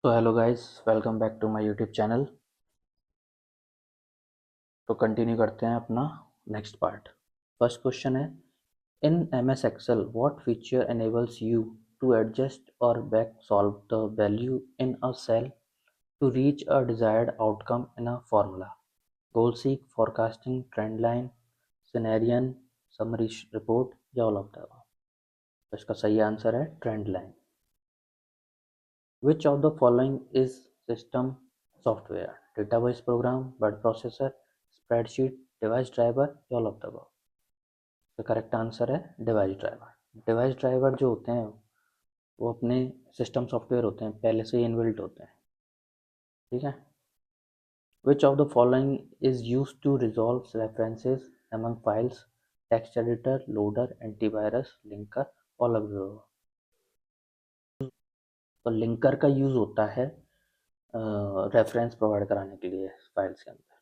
तो hello guys, welcome back to my YouTube channel. तो continue करते हैं अपना नेक्स्ट पार्ट। फर्स्ट क्वेश्चन है, in M S Excel what feature enables you to adjust or back solve the value in a cell to reach a desired outcome in a formula? Goal seek, forecasting, trend line, scenarian, summary report या all of the above? तो इसका सही answer है trend line. Which of the following is system software? Database program, word processor, spreadsheet, device driver, all of the above? तो correct answer है device driver. Device driver जो होते हैं वो अपने सिस्टम सॉफ्टवेयर होते हैं, पहले से ही इनबिल्ट होते हैं। ठीक है। Which of the following is used to resolve references among files? Text editor, loader, antivirus, linker, all of the above? तो लिंकर का यूज होता है रेफरेंस प्रोवाइड कराने के लिए फाइल्स के अंदर।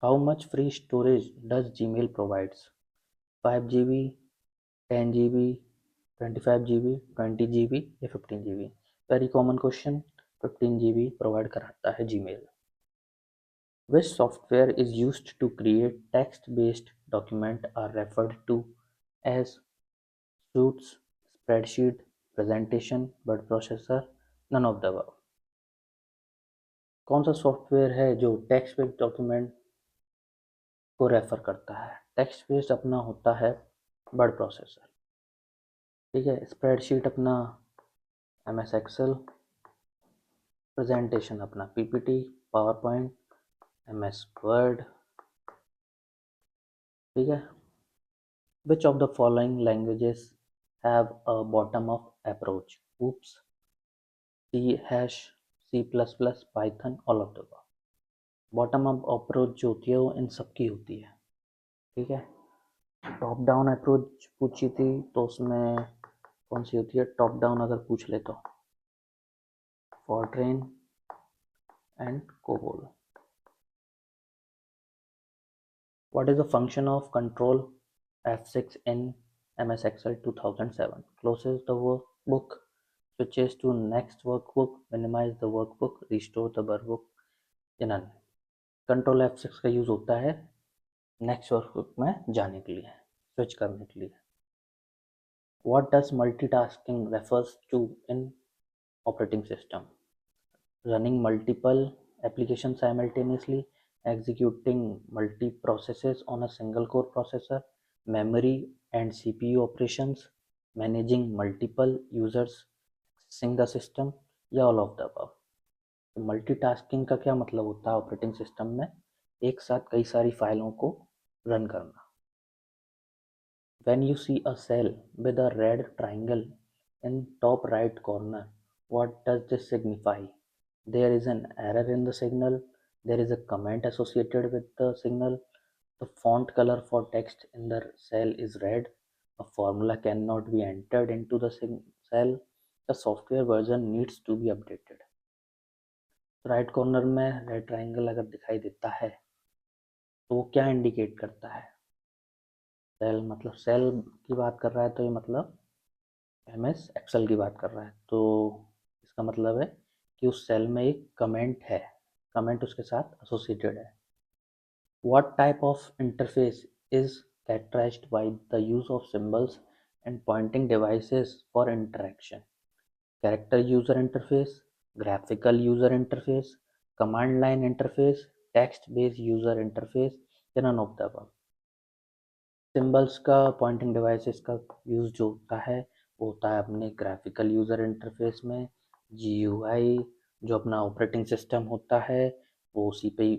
How much free storage does Gmail provides? 5 GB, 10 GB, 25 GB, 20 GB या 15 GB? Very common question. 15 GB provide कराता है Gmail. Which software is used to create text based document are referred to as suites, spreadsheet, presentation, word processor, none of the above? कौन सा software है जो text based document को refer करता है? Text based अपना होता है वर्ड प्रोसेसर। ठीक है। स्प्रेडशीट अपना एम एस एक्सेल, प्रेजेंटेशन अपना PPT, PowerPoint, M S Word. ठीक है। Which of the following languages have a bottom up approach? OOPS, C hash, C plus plus, Python, all of the above? Bottom up approach जो होती है वो इन सबकी होती है। ठीक है। टॉप डाउन अप्रोच पूछी थी तो उसमें कौन सी होती है? टॉप डाउन अगर पूछ ले तो Fortran and COBOL. What is the function of control F6 in MS Excel 2007? Closes the workbook, switches to next workbook, minimize the workbook, restore the workbook या none? कंट्रोल F6 का use होता है next workbook में जाने के लिए, switch करने के लिए। What does multitasking refers to in operating system? Running multiple applications simultaneously, executing multi-processes on a single core processor, memory and CPU operations, managing multiple users accessing the system या all of the above? तो multitasking का क्या मतलब होता है operating system में? एक साथ कई सारी फाइलों को रन करना। When you see a cell with a red triangle in top right corner, what does this signify? There is an error in the signal. There is a comment associated with the signal. The font color for text in the cell is red. A formula cannot be entered into the cell. The software version needs to be updated. Right corner में red triangle अगर दिखाई देता है तो वो क्या indicate करता है? सेल, मतलब सेल की बात कर रहा है तो ये मतलब एमएस एक्सेल की बात कर रहा है। तो इसका मतलब है कि उस सेल में एक कमेंट है, कमेंट उसके साथ एसोसिएटेड है। What type of interface is characterized by the use of symbols and pointing devices for interaction? Character user interface, graphical user interface, command line interface, text based user interface या none of the above? Symbols का, Poynting devices का use जो होता है वो होता है अपने ग्राफिकल यूज़र इंटरफेस में। GUI जो अपना ऑपरेटिंग सिस्टम होता है वो उसी पे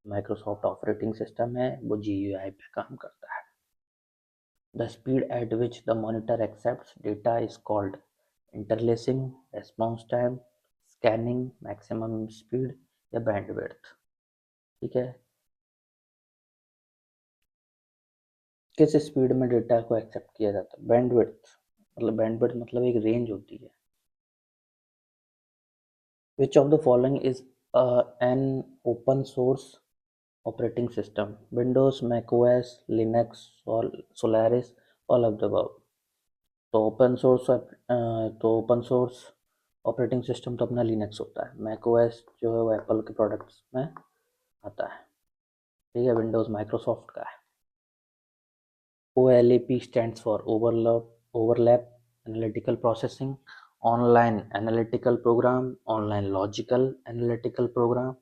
माइक्रोसॉफ्ट ऑपरेटिंग सिस्टम है, वो GUI पे काम करता है। The speed at which the monitor accepts data is called interlacing, response time, scanning, maximum speed या बैंडविड्थ? ठीक है। किस स्पीड में डेटा को एक्सेप्ट किया जाता है? बैंडविड्थ मतलब एक रेंज होती है। Which of the following is an open source operating system? Windows, macOS, Linux, Solaris, all of the above? तो ओपन सोर्स ऑपरेटिंग सिस्टम तो अपना लिनक्स होता है। मैक ओएस जो है वो एप्पल के प्रोडक्ट्स में आता है, ठीक है। विंडोज़ माइक्रोसॉफ्ट का है। OLAP stands for overlap analytical processing, online analytical program, online logical analytical program,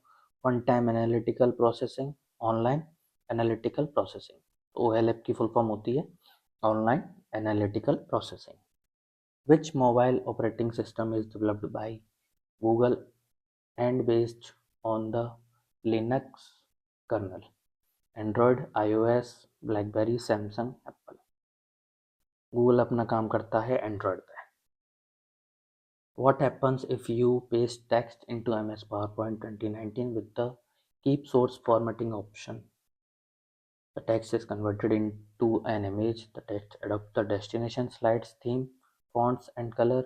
one-time analytical processing, online analytical processing। OLAP की फुल फॉर्म होती है online analytical processing. Which mobile operating system is developed by Google and based on the Linux kernel? Android, iOS, BlackBerry, Samsung, Apple। Google अपना काम करता है Android पे। What happens if you paste text into MS PowerPoint 2019 with the keep source formatting option? The text is converted into an image. The text adopts the destination slides theme, fonts and color.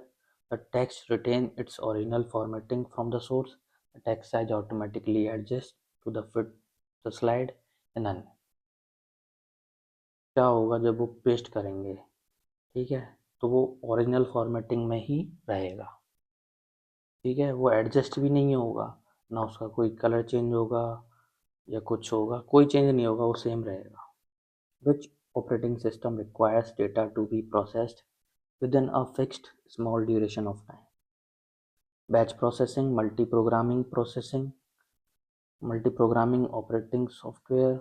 The text retains its original formatting from the source. The text size automatically adjusts to the fit the slide and none। क्या होगा जब वो paste करेंगे, ठीक है, तो वो original formatting में ही रहेगा, ठीक है। वो एडजस्ट भी नहीं होगा, ना उसका कोई कलर चेंज होगा या कुछ होगा, कोई चेंज नहीं होगा, वो सेम रहेगा। Which operating system requires data to be processed within a fixed small duration of time? Batch processing, multi programming operating software,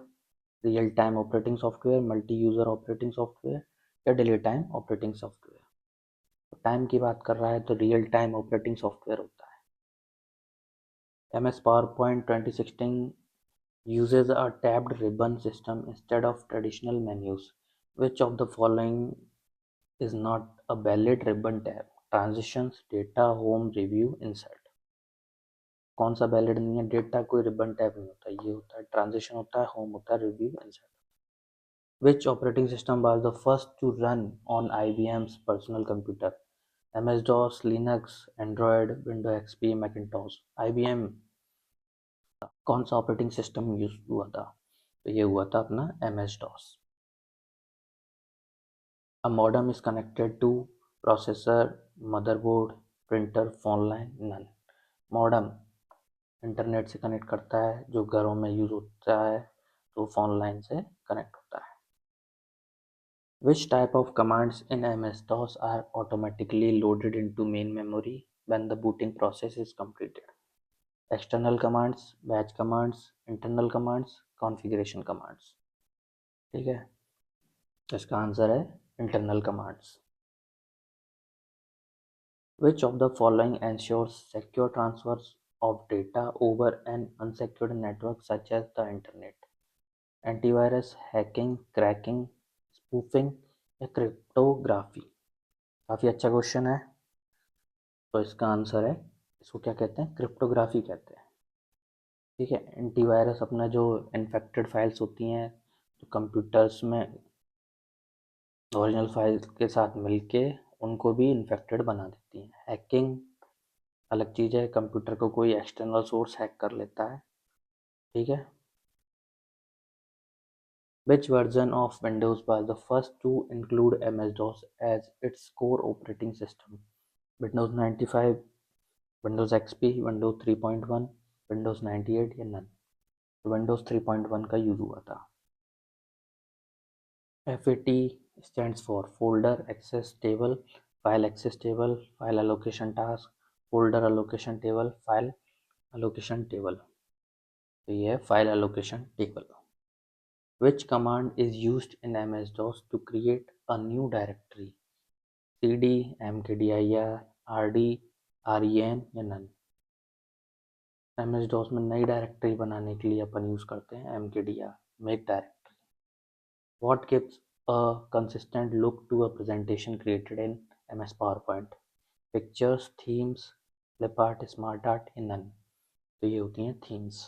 real time operating software, multi user operating software या daily time operating software. Time की बात कर रहा है तो real time operating software होता है। MS PowerPoint 2016 uses a tabbed ribbon system instead of traditional menus. Which of the following is not a valid ribbon tab? Transitions, data, home, review, insert। कौन सा वैलिड नहीं है? Data कोई ribbon tab नहीं होता, ये होता है ट्रांजिशन, होता है होम, होता है review, insert. Which operating system was the first to run on IBM's personal computer? MS-DOS, Linux, Android, Windows XP, Macintosh। IBM कौन सा ऑपरेटिंग सिस्टम यूज हुआ था? तो ये हुआ था अपना MS-DOS। A modem is connected to processor, motherboard, printer, phone line, none। Modem internet से कनेक्ट करता है, जो घरों में यूज होता है, तो फोन लाइन से कनेक्ट होता है। Which type of commands in MS-DOS are automatically loaded into main memory when the booting process is completed? External commands, batch commands, internal commands, configuration commands। ठीक है, तो इसका आंसर है internal commands. Which of the following ensures secure transfers of data over an unsecured network such as the internet? Antivirus, hacking, cracking, spoofing या cryptography. काफ़ी अच्छा question है। तो इसका आंसर है, इसको क्या कहते हैं? क्रिप्टोग्राफी कहते हैं, ठीक है। एंटीवायरस अपना जो इन्फेक्टेड फाइल्स होती हैं, जो कंप्यूटर्स में ओरिजिनल फाइल के साथ मिलके उनको भी इन्फेक्टेड बना देती हैं। हैकिंग अलग चीज़ है, कंप्यूटर को कोई एक्सटर्नल सोर्स हैक कर लेता है, ठीक है। Which version of Windows was the first to include MS-DOS as its core operating system? Windows 95, Windows XP, Windows 3.1, Windows 98 या none? Windows 3.1 का यूज हुआ था। FAT stands for Folder Access Table, File Access Table, File Allocation Task, Folder Allocation Table, File Allocation Table। तो ये है File Allocation Table। Which command is used in MS-DOS to create a new directory? CD, mkdir, rd, ren या none? MS-DOS में नई directory बनाने के लिए अपन use करते हैं mkdir, make directory. What gives a consistent look to a presentation created in MS PowerPoint? Pictures, themes, flip art, smart art या none? तो ये होती हैं themes।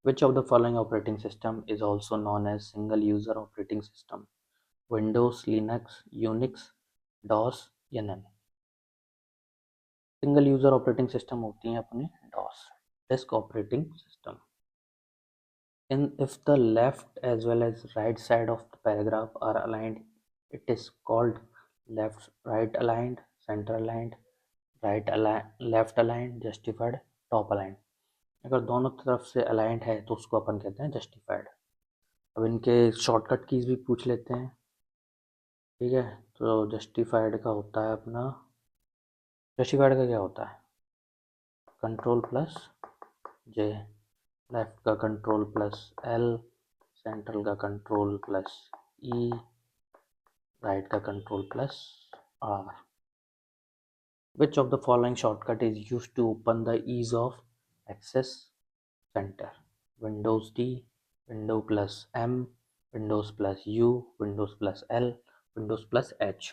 Which of the following operating system is also known as single user operating system? Windows, Linux, Unix, DOS या none? Single user operating system होती हैं अपने DOS, disk operating system. In if the left as well as right side of the paragraph are aligned, it is called left right aligned, center aligned, right align, left align, justified, top align. अगर दोनों तरफ से aligned है तो उसको अपन कहते हैं justified. अब इनके शॉर्टकट कीज भी पूछ लेते हैं, ठीक है। तो जस्टिफाइड का होता है अपना, जस्टिफाइड का क्या होता है, कंट्रोल प्लस जे, लेफ्ट का कंट्रोल प्लस एल, सेंट्रल का कंट्रोल प्लस ई, राइट का control plus R. Which of the following shortcut is used to open the ease of access center? Windows D, Windows plus M, Windows plus U, Windows plus L, Windows plus H।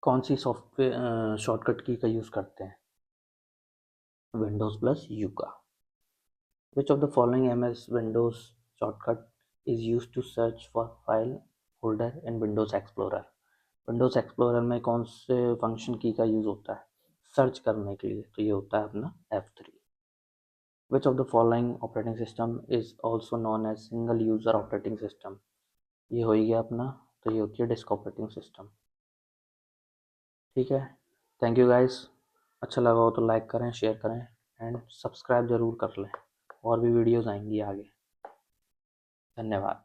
कौन सी software shortcut की का use करते हैं, Windows plus U का। Which of the following MS Windows shortcut is use to search for file folder in Windows Explorer. Windows Explorer में कौन से function की का यूज़ होता है सर्च करने के लिए, तो ये होता है अपना F3। Which of the following operating system is also known as single user operating system. ये हो ही गया अपना, तो ये होती है डिस्क ऑपरेटिंग सिस्टम, ठीक है। थैंक यू गाइस, अच्छा लगा हो तो लाइक करें, शेयर करें एंड सब्सक्राइब ज़रूर कर लें, और भी वीडियोज़ आएंगी आगे। धन्यवाद।